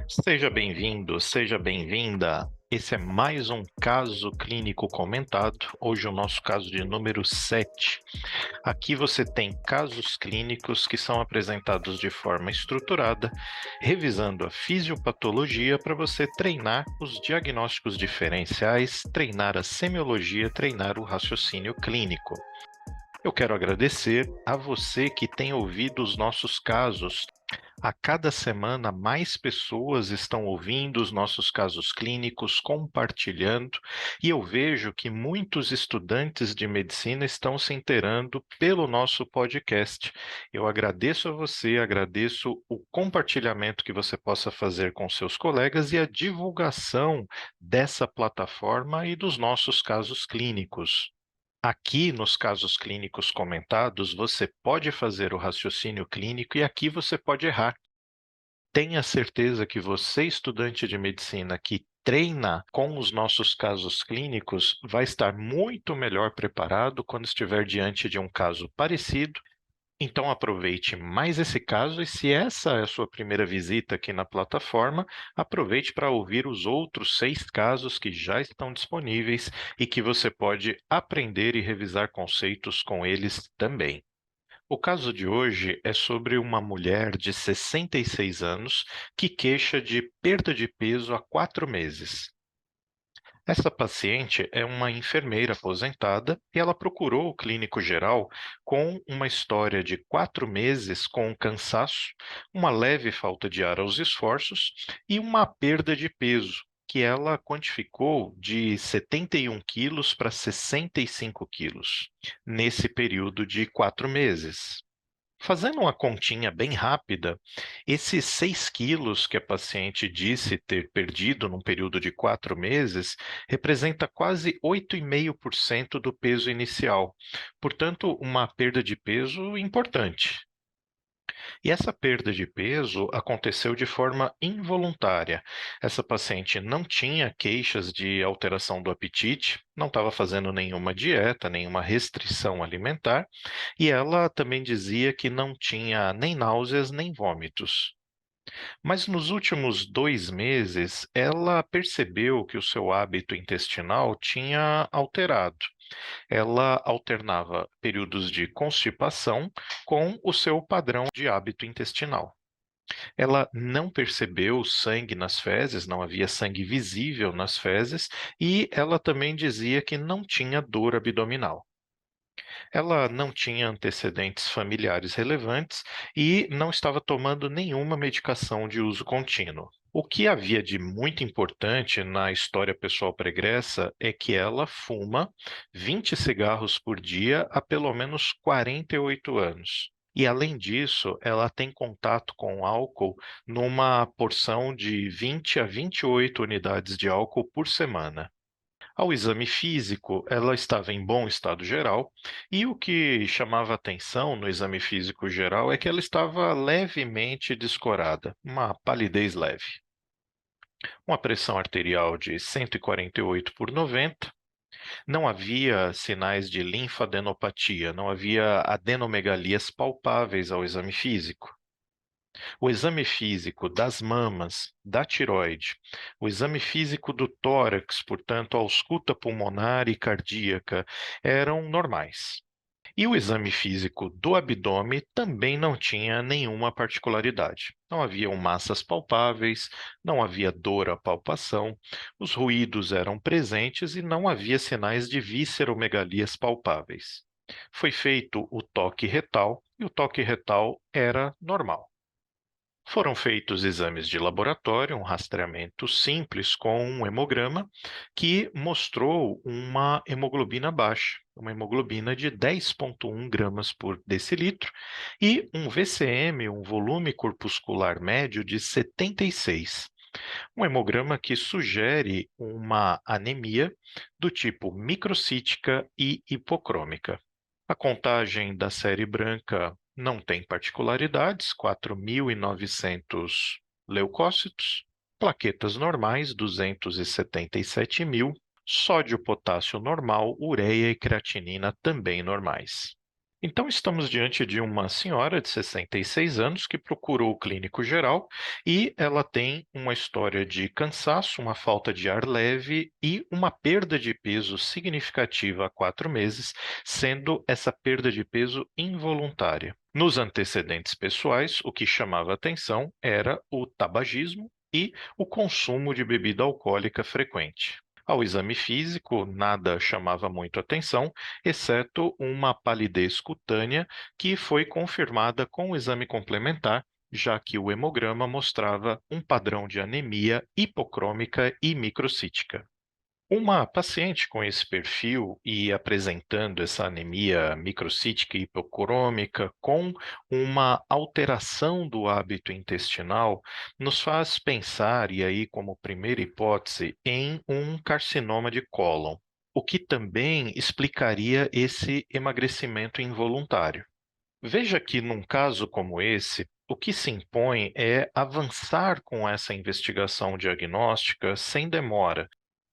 Seja bem-vindo, seja bem-vinda. Esse é mais um caso clínico comentado. Hoje é o nosso caso de número 7. Aqui você tem casos clínicos que são apresentados de forma estruturada, revisando a fisiopatologia para você treinar os diagnósticos diferenciais, treinar a semiologia, treinar o raciocínio clínico. Eu quero agradecer a você que tem ouvido os nossos casos. A cada semana, mais pessoas estão ouvindo os nossos casos clínicos, compartilhando, e eu vejo que muitos estudantes de medicina estão se inteirando pelo nosso podcast. Eu agradeço a você, agradeço o compartilhamento que você possa fazer com seus colegas e a divulgação dessa plataforma e dos nossos casos clínicos. Aqui, nos casos clínicos comentados, você pode fazer o raciocínio clínico e aqui você pode errar. Tenha certeza que você, estudante de medicina, que treina com os nossos casos clínicos, vai estar muito melhor preparado quando estiver diante de um caso parecido. Então, aproveite mais esse caso e, se essa é a sua primeira visita aqui na plataforma, aproveite para ouvir os outros 6 casos que já estão disponíveis e que você pode aprender e revisar conceitos com eles também. O caso de hoje é sobre uma mulher de 66 anos que queixa de perda de peso há 4 meses. Essa paciente é uma enfermeira aposentada e ela procurou o clínico geral com uma história de 4 meses com cansaço, uma leve falta de ar aos esforços e uma perda de peso, que ela quantificou de 71 quilos para 65 quilos, nesse período de 4 meses. Fazendo uma continha bem rápida, esses 6 quilos que a paciente disse ter perdido num período de 4 meses representa quase 8,5% do peso inicial. Portanto, uma perda de peso importante. E essa perda de peso aconteceu de forma involuntária. Essa paciente não tinha queixas de alteração do apetite, não estava fazendo nenhuma dieta, nenhuma restrição alimentar, e ela também dizia que não tinha nem náuseas nem vômitos. Mas nos últimos 2 meses, ela percebeu que o seu hábito intestinal tinha alterado. Ela alternava períodos de constipação com o seu padrão de hábito intestinal. Ela não percebeu sangue nas fezes, não havia sangue visível nas fezes, e ela também dizia que não tinha dor abdominal. Ela não tinha antecedentes familiares relevantes e não estava tomando nenhuma medicação de uso contínuo. O que havia de muito importante na história pessoal pregressa é que ela fuma 20 cigarros por dia há pelo menos 48 anos. E, além disso, ela tem contato com álcool numa porção de 20 a 28 unidades de álcool por semana. Ao exame físico, ela estava em bom estado geral, e o que chamava atenção no exame físico geral é que ela estava levemente descorada, uma palidez leve. Uma pressão arterial de 148 por 90, não havia sinais de linfadenopatia, não havia adenomegalias palpáveis ao exame físico. O exame físico das mamas, da tireoide, o exame físico do tórax, portanto, a ausculta pulmonar e cardíaca, eram normais. E o exame físico do abdômen também não tinha nenhuma particularidade. Não haviam massas palpáveis, não havia dor à palpação, os ruídos eram presentes e não havia sinais de visceromegalias palpáveis. Foi feito o toque retal e o toque retal era normal. Foram feitos exames de laboratório, um rastreamento simples com um hemograma, que mostrou uma hemoglobina baixa, uma hemoglobina de 10,1 gramas por decilitro, e um VCM, um volume corpuscular médio, de 76. Um hemograma que sugere uma anemia do tipo microcítica e hipocrômica. A contagem da série branca não tem particularidades, 4.900 leucócitos, plaquetas normais, 277.000, sódio potássio normal, ureia e creatinina também normais. Então, estamos diante de uma senhora de 66 anos que procurou o clínico geral e ela tem uma história de cansaço, uma falta de ar leve e uma perda de peso significativa há 4 meses, sendo essa perda de peso involuntária. Nos antecedentes pessoais, o que chamava atenção era o tabagismo e o consumo de bebida alcoólica frequente. Ao exame físico, nada chamava muito atenção, exceto uma palidez cutânea que foi confirmada com o exame complementar, já que o hemograma mostrava um padrão de anemia hipocrômica e microcítica. Uma paciente com esse perfil e apresentando essa anemia microcítica e hipocrômica com uma alteração do hábito intestinal nos faz pensar, e aí como primeira hipótese, em um carcinoma de cólon, o que também explicaria esse emagrecimento involuntário. Veja que num caso como esse, o que se impõe é avançar com essa investigação diagnóstica sem demora.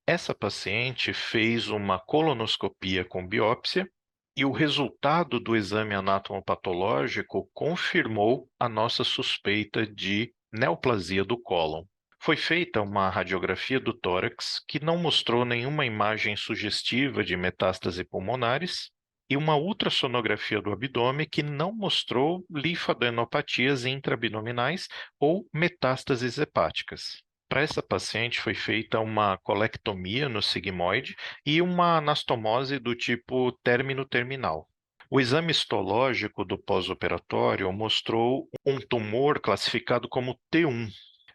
Essa paciente fez uma colonoscopia com biópsia e o resultado do exame anatomopatológico confirmou a nossa suspeita de neoplasia do cólon. Foi feita uma radiografia do tórax que não mostrou nenhuma imagem sugestiva de metástase pulmonares e uma ultrassonografia do abdômen que não mostrou linfadenopatias intraabdominais ou metástases hepáticas. Para essa paciente foi feita uma colectomia no sigmoide e uma anastomose do tipo término terminal. O exame histológico do pós-operatório mostrou um tumor classificado como T1,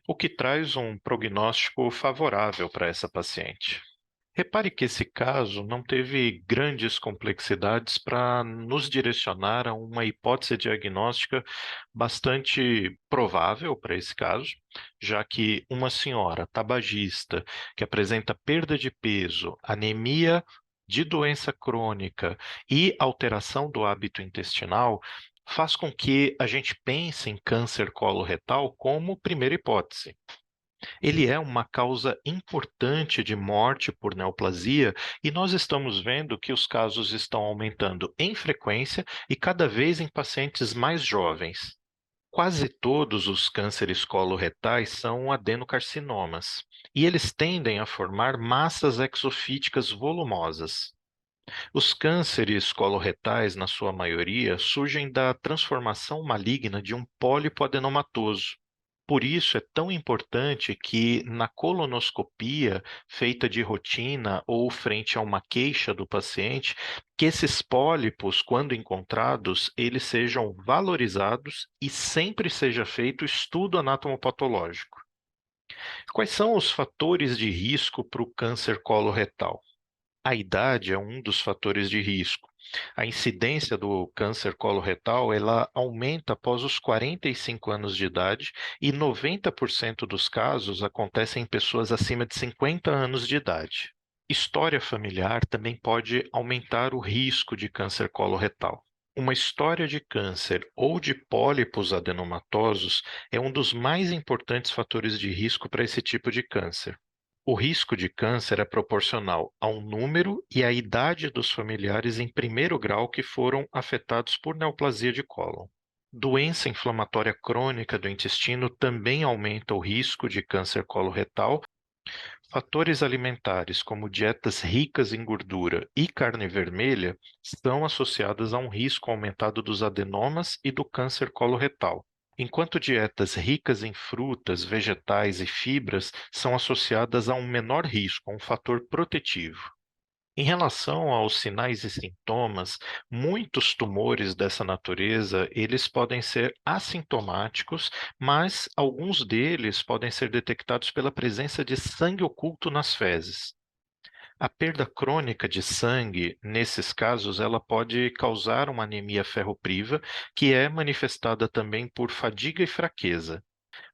o que traz um prognóstico favorável para essa paciente. Repare que esse caso não teve grandes complexidades para nos direcionar a uma hipótese diagnóstica bastante provável para esse caso, já que uma senhora tabagista que apresenta perda de peso, anemia de doença crônica e alteração do hábito intestinal faz com que a gente pense em câncer coloretal como primeira hipótese. Ele é uma causa importante de morte por neoplasia e nós estamos vendo que os casos estão aumentando em frequência e cada vez em pacientes mais jovens. Quase todos os cânceres coloretais são adenocarcinomas e eles tendem a formar massas exofíticas volumosas. Os cânceres coloretais, na sua maioria, surgem da transformação maligna de um pólipo adenomatoso. Por isso é tão importante que na colonoscopia feita de rotina ou frente a uma queixa do paciente, que esses pólipos, quando encontrados, eles sejam valorizados e sempre seja feito estudo anatomopatológico. Quais são os fatores de risco para o câncer coloretal? A idade é um dos fatores de risco. A incidência do câncer coloretal, ela aumenta após os 45 anos de idade e 90% dos casos acontecem em pessoas acima de 50 anos de idade. História familiar também pode aumentar o risco de câncer coloretal. Uma história de câncer ou de pólipos adenomatosos é um dos mais importantes fatores de risco para esse tipo de câncer. O risco de câncer é proporcional ao número e à idade dos familiares em primeiro grau que foram afetados por neoplasia de cólon. Doença inflamatória crônica do intestino também aumenta o risco de câncer coloretal. Fatores alimentares, como dietas ricas em gordura e carne vermelha, estão associadas a um risco aumentado dos adenomas e do câncer coloretal. Enquanto dietas ricas em frutas, vegetais e fibras são associadas a um menor risco, a um fator protetivo. Em relação aos sinais e sintomas, muitos tumores dessa natureza, eles podem ser assintomáticos, mas alguns deles podem ser detectados pela presença de sangue oculto nas fezes. A perda crônica de sangue, nesses casos, ela pode causar uma anemia ferropriva, que é manifestada também por fadiga e fraqueza.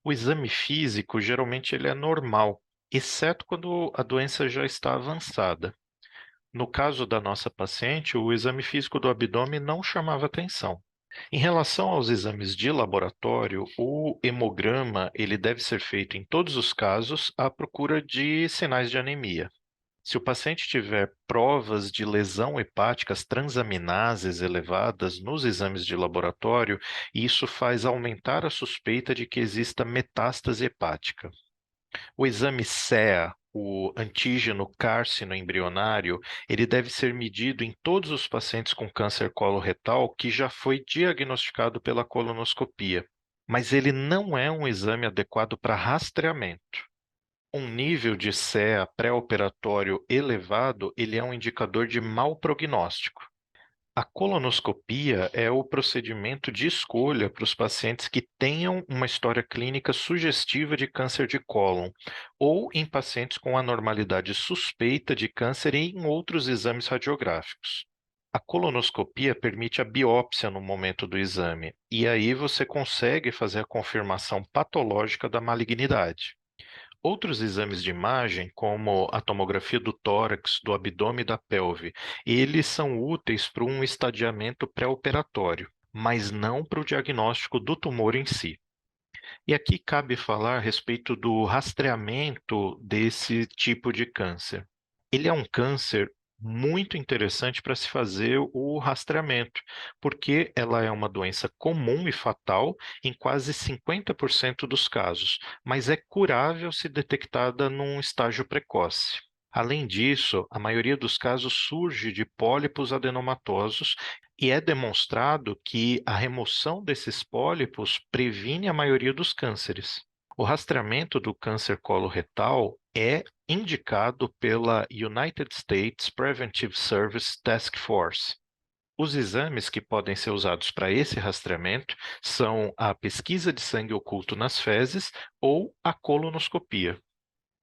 O exame físico, geralmente, ele é normal, exceto quando a doença já está avançada. No caso da nossa paciente, o exame físico do abdômen não chamava atenção. Em relação aos exames de laboratório, o hemograma ele deve ser feito em todos os casos à procura de sinais de anemia. Se o paciente tiver provas de lesão hepáticas transaminases elevadas nos exames de laboratório, isso faz aumentar a suspeita de que exista metástase hepática. O exame CEA, o antígeno cársino embrionário, ele deve ser medido em todos os pacientes com câncer coloretal que já foi diagnosticado pela colonoscopia, mas ele não é um exame adequado para rastreamento. Um nível de CEA pré-operatório elevado, ele é um indicador de mau prognóstico. A colonoscopia é o procedimento de escolha para os pacientes que tenham uma história clínica sugestiva de câncer de cólon, ou em pacientes com anormalidade suspeita de câncer e em outros exames radiográficos. A colonoscopia permite a biópsia no momento do exame, e aí você consegue fazer a confirmação patológica da malignidade. Outros exames de imagem, como a tomografia do tórax, do abdômen e da pelve, eles são úteis para um estadiamento pré-operatório, mas não para o diagnóstico do tumor em si. E aqui cabe falar a respeito do rastreamento desse tipo de câncer. Ele é um câncer muito interessante para se fazer o rastreamento, porque ela é uma doença comum e fatal em quase 50% dos casos, mas é curável se detectada num estágio precoce. Além disso, a maioria dos casos surge de pólipos adenomatosos e é demonstrado que a remoção desses pólipos previne a maioria dos cânceres. O rastreamento do câncer coloretal é indicado pela United States Preventive Service Task Force. Os exames que podem ser usados para esse rastreamento são a pesquisa de sangue oculto nas fezes ou a colonoscopia.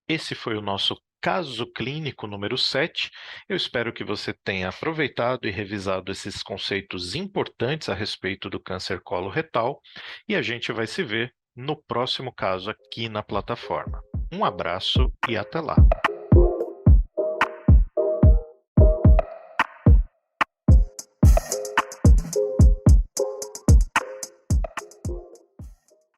Esse foi o nosso caso clínico número 7. Eu espero que você tenha aproveitado e revisado esses conceitos importantes a respeito do câncer coloretal e a gente vai se ver no próximo caso aqui na plataforma. Um abraço e até lá.